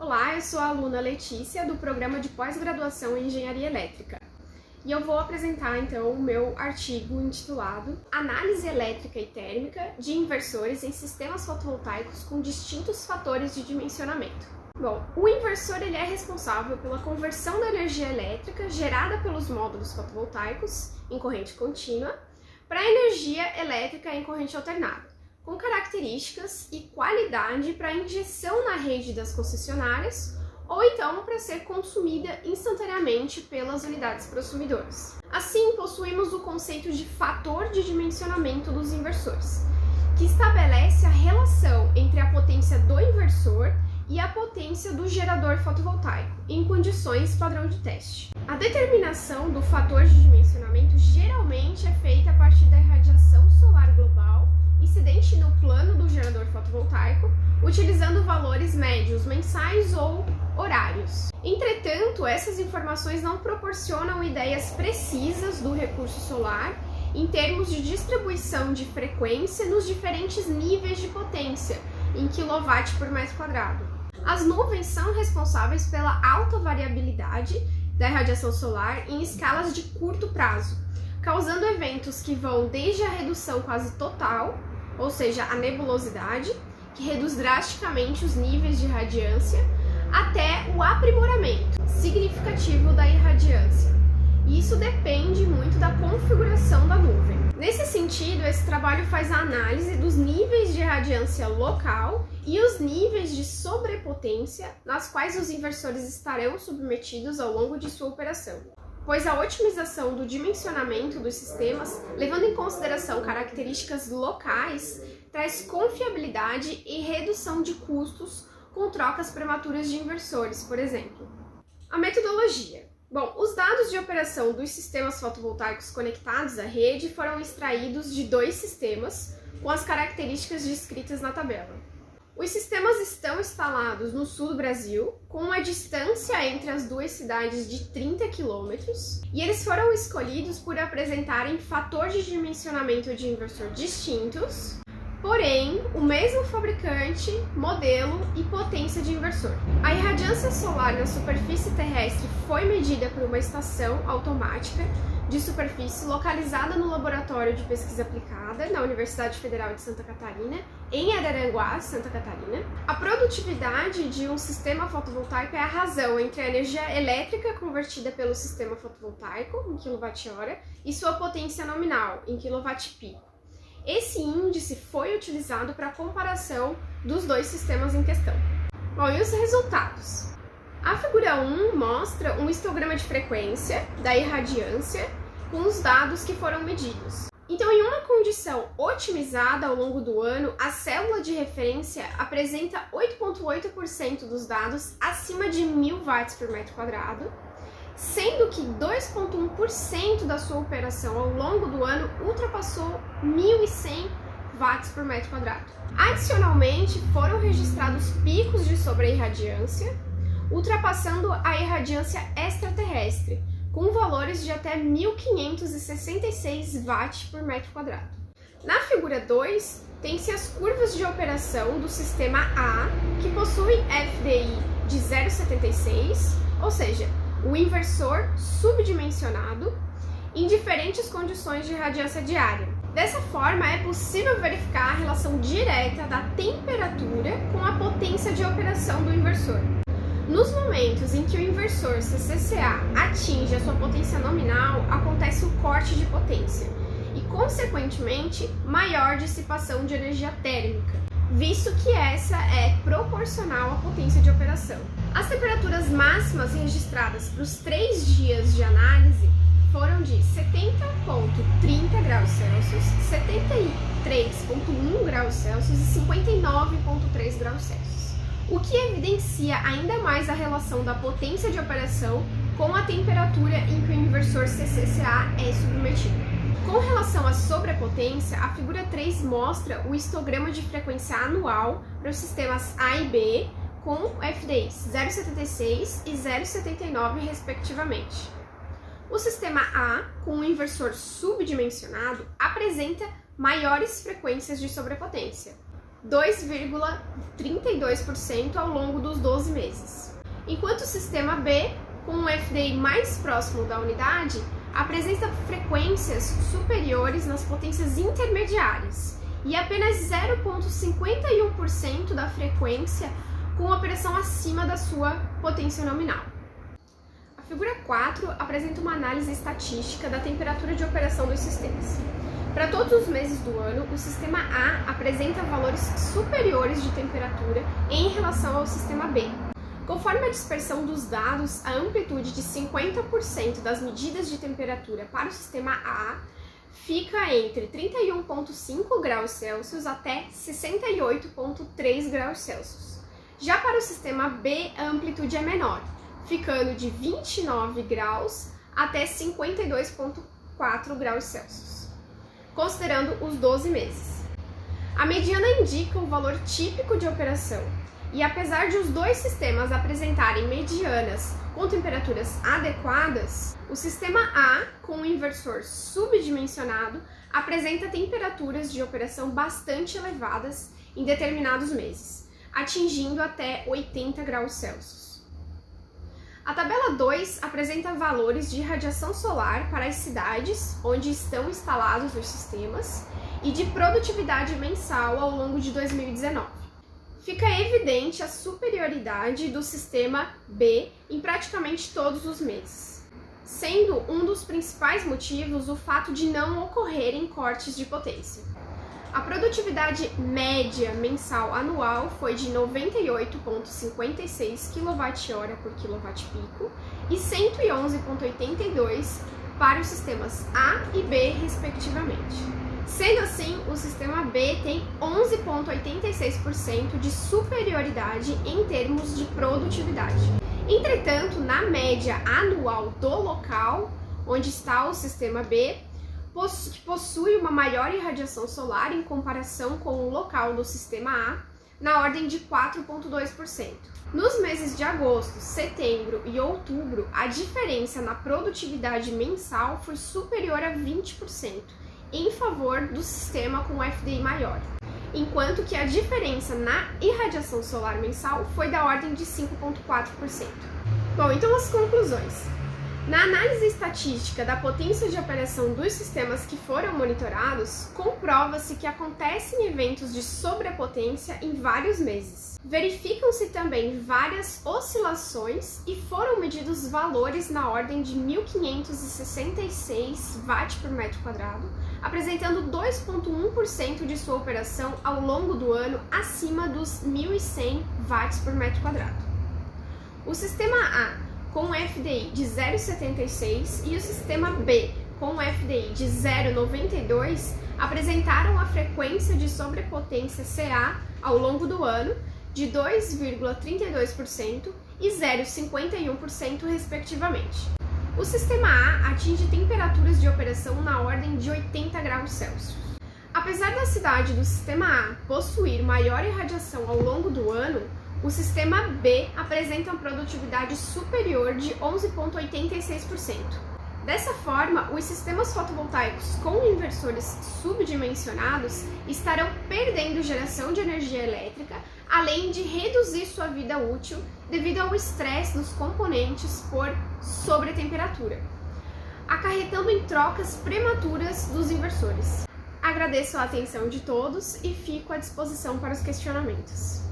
Olá, eu sou a aluna Letícia do programa de pós-graduação em Engenharia Elétrica e eu vou apresentar então o meu artigo intitulado Análise Elétrica e Térmica de Inversores em Sistemas Fotovoltaicos com Distintos Fatores de Dimensionamento. Bom, o inversor ele é responsável pela conversão da energia elétrica gerada pelos módulos fotovoltaicos em corrente contínua para energia elétrica em corrente alternada, com características e qualidade para injeção na rede das concessionárias ou então para ser consumida instantaneamente pelas unidades prosumidoras. Assim, possuímos o conceito de fator de dimensionamento dos inversores, que estabelece a relação entre a potência do inversor e a potência do gerador fotovoltaico, em condições padrão de teste. A determinação do fator de dimensionamento geralmente é feita a partir da irradiação solar global incidente no plano do gerador fotovoltaico, utilizando valores médios mensais ou horários. Entretanto, essas informações não proporcionam ideias precisas do recurso solar em termos de distribuição de frequência nos diferentes níveis de potência, em kW por metro quadrado. As nuvens são responsáveis pela alta variabilidade da irradiação solar em escalas de curto prazo, causando eventos que vão desde a redução quase total, ou seja, a nebulosidade, que reduz drasticamente os níveis de irradiância, até o aprimoramento significativo da irradiância. E isso depende muito da configuração da nuvem. Nesse sentido, esse trabalho faz a análise dos níveis de irradiância local e os níveis de sobrepotência nas quais os inversores estarão submetidos ao longo de sua operação, pois a otimização do dimensionamento dos sistemas, levando em consideração características locais, traz confiabilidade e redução de custos com trocas prematuras de inversores, por exemplo. A metodologia. Bom, os dados de operação dos sistemas fotovoltaicos conectados à rede foram extraídos de dois sistemas com as características descritas na tabela. Os sistemas estão instalados no sul do Brasil, com uma distância entre as duas cidades de 30 km, e eles foram escolhidos por apresentarem fator de dimensionamento de inversor distintos, porém, o mesmo fabricante, modelo e potência de inversor. A irradiância solar na superfície terrestre foi medida por uma estação automática de superfície localizada no Laboratório de Pesquisa Aplicada na Universidade Federal de Santa Catarina, em Araranguá, Santa Catarina. A produtividade de um sistema fotovoltaico é a razão entre a energia elétrica convertida pelo sistema fotovoltaico, em kWh, e sua potência nominal, em kWp. Esse índice foi utilizado para a comparação dos dois sistemas em questão. Bom, e os resultados? A figura 1 mostra um histograma de frequência da irradiância com os dados que foram medidos. Então, em uma condição otimizada ao longo do ano, a célula de referência apresenta 8,8% dos dados acima de 1000 watts por metro quadrado, sendo que 2,1% da sua operação ao longo do ano ultrapassou 1.100 watts por metro quadrado. Adicionalmente, foram registrados picos de sobre-irradiância, ultrapassando a irradiância extraterrestre, com valores de até 1.566 watts por metro quadrado. Na figura 2, tem-se as curvas de operação do sistema A, que possui FDI de 0,76, ou seja, o inversor subdimensionado, em diferentes condições de irradiância diária. Dessa forma, é possível verificar a relação direta da temperatura com a potência de operação do inversor. Nos momentos em que o inversor CCCA atinge a sua potência nominal, acontece o corte de potência e, consequentemente, maior dissipação de energia térmica, visto que essa é proporcional à potência de operação. As temperaturas máximas registradas para os 3 dias de análise foram de 70,30 graus Celsius, 73,1 graus Celsius e 59,3 graus Celsius, o que evidencia ainda mais a relação da potência de operação com a temperatura em que o inversor CCCA é submetido. Com relação à sobrepotência, a figura 3 mostra o histograma de frequência anual para os sistemas A e B, com FDIs 0,76 e 0,79 respectivamente. O sistema A, com um inversor subdimensionado, apresenta maiores frequências de sobrepotência. 2,32% ao longo dos 12 meses. Enquanto o sistema B, com um FDI mais próximo da unidade, apresenta frequências superiores nas potências intermediárias e apenas 0,51% da frequência com operação acima da sua potência nominal. A figura 4 apresenta uma análise estatística da temperatura de operação dos sistemas. Para todos os meses do ano, o sistema A apresenta valores superiores de temperatura em relação ao sistema B. Conforme a dispersão dos dados, a amplitude de 50% das medidas de temperatura para o sistema A fica entre 31,5 graus Celsius até 68,3 graus Celsius. Já para o sistema B, a amplitude é menor, ficando de 29 graus até 52,4 graus Celsius, considerando os 12 meses. A mediana indica o valor típico de operação, e apesar de os dois sistemas apresentarem medianas com temperaturas adequadas, o sistema A, com um inversor subdimensionado, apresenta temperaturas de operação bastante elevadas em determinados meses, atingindo até 80 graus Celsius. A tabela 2 apresenta valores de radiação solar para as cidades onde estão instalados os sistemas e de produtividade mensal ao longo de 2019. Fica evidente a superioridade do sistema B em praticamente todos os meses, sendo um dos principais motivos o fato de não ocorrerem cortes de potência. A produtividade média mensal anual foi de 98,56 kWh por kWp e 111,82 para os sistemas A e B, respectivamente. Sendo assim, o sistema B tem 11,86% de superioridade em termos de produtividade. Entretanto, na média anual do local onde está o sistema B, que possui uma maior irradiação solar em comparação com o local do sistema A, na ordem de 4,2%. Nos meses de agosto, setembro e outubro, a diferença na produtividade mensal foi superior a 20%, em favor do sistema com FDI maior, enquanto que a diferença na irradiação solar mensal foi da ordem de 5,4%. Bom, então as conclusões. Na análise estatística da potência de operação dos sistemas que foram monitorados, comprova-se que acontecem eventos de sobrepotência em vários meses. Verificam-se também várias oscilações e foram medidos valores na ordem de 1.566 watt por metro quadrado, apresentando 2,1% de sua operação ao longo do ano acima dos 1.100 watts por metro quadrado. O sistema A com FDI de 0,76 e o sistema B com FDI de 0,92 apresentaram a frequência de sobrepotência CA ao longo do ano de 2,32% e 0,51% respectivamente. O sistema A atinge temperaturas de operação na ordem de 80 graus Celsius. Apesar da cidade do sistema A possuir maior irradiação ao longo do ano, o sistema B apresenta uma produtividade superior de 11,86%. Dessa forma, os sistemas fotovoltaicos com inversores subdimensionados estarão perdendo geração de energia elétrica, além de reduzir sua vida útil devido ao estresse dos componentes por sobretemperatura, acarretando em trocas prematuras dos inversores. Agradeço a atenção de todos e fico à disposição para os questionamentos.